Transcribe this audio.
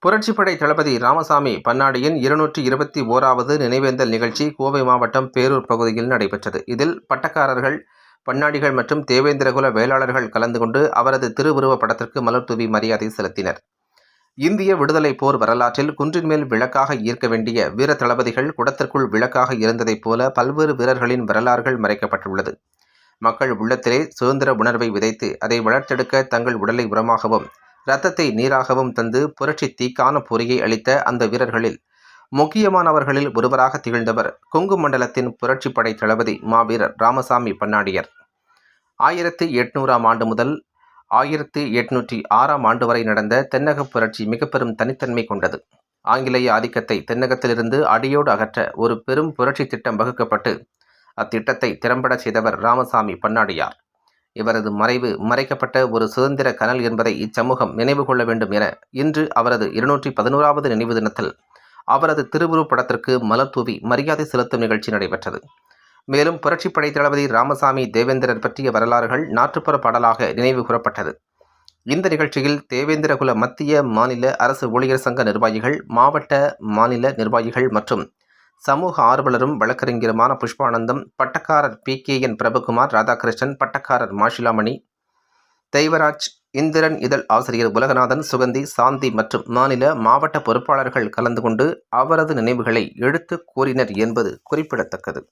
புரட்சிப்படை தளபதி ராமசாமி பன்னாடியின் 221வது நினைவேந்தல் நிகழ்ச்சி கோவை மாவட்டம் பேரூர் பகுதியில் நடைபெற்றது. இதில் பட்டக்காரர்கள், பன்னாடிகள் மற்றும் தேவேந்திரகுல வேளாளர்கள் கலந்து கொண்டு அவரது திருவுருவப் படத்திற்கு மலர் தூவி மரியாதை செலுத்தினர். இந்திய விடுதலை போர் வரலாற்றில் குன்றின் மேல் விளக்காக ஈர்க்க வேண்டிய வீர தளபதிகள் குடத்திற்குள் விளக்காக இருந்ததைப் போல பல்வேறு வீரர்களின் வரலாறுகள் மறைக்கப்பட்டுள்ளது. மக்கள் உள்ளத்திலே சுதந்திர உணர்வை விதைத்து அதை வளர்த்தெடுக்க தங்கள் உடலை உரமாகவும் இரத்தத்தை நீராகவும் தந்து புரட்சி தீக்கான பொறியை அளித்த அந்த வீரர்களில் முக்கியமானவர்களில் ஒருவராக திகழ்ந்தவர் கொங்கு மண்டலத்தின் புரட்சிப்படை தளபதி மாவீரர் ராமசாமி பன்னாடியார். 1800ஆம் ஆண்டு முதல் 1806ஆம் ஆண்டு வரை நடந்த தென்னக புரட்சி மிக பெரும் தனித்தன்மை கொண்டது. ஆங்கிலேய ஆதிக்கத்தை தென்னகத்திலிருந்து அடியோடு அகற்ற ஒரு பெரும் புரட்சி திட்டம் வகுக்கப்பட்டு அத்திட்டத்தை திறம்பட செய்தவர் ராமசாமி பன்னாடியார். இவரது மறைவு மறைக்கப்பட்ட ஒரு சுதந்திர கனல் என்பதை இச்சமூகம் நினைவு கொள்ள வேண்டும் என இன்று அவரது 211வது நினைவு தினத்தில் அவரது திருவுருவப் படத்திற்கு மலர் தூவி மரியாதை செலுத்தும் நிகழ்ச்சி நடைபெற்றது. மேலும் புரட்சிப்படை தளபதி ராமசாமி தேவேந்திரர் பற்றிய வரலாறுகள் நாட்டுப்புற பாடலாக நினைவு கூறப்பட்டது. இந்த நிகழ்ச்சியில் தேவேந்திரகுல மத்திய, மாநில அரசு ஊழியர் சங்க நிர்வாகிகள், மாவட்ட, மாநில நிர்வாகிகள் மற்றும் சமூக ஆர்வலரும் வழக்கறிஞருமான புஷ்பானந்தம், பட்டக்காரர் PKN பிரபுகுமார், ராதாகிருஷ்ணன், பட்டக்காரர் மாஷிலாமணி, தெய்வராஜ், இந்திரன் இதழ் ஆசிரியர் உலகநாதன், சுகந்தி, சாந்தி மற்றும் மாநில, மாவட்ட பொறுப்பாளர்கள் கலந்து கொண்டு அவரது நினைவுகளை எடுத்து கூறினர் என்பது குறிப்பிடத்தக்கது.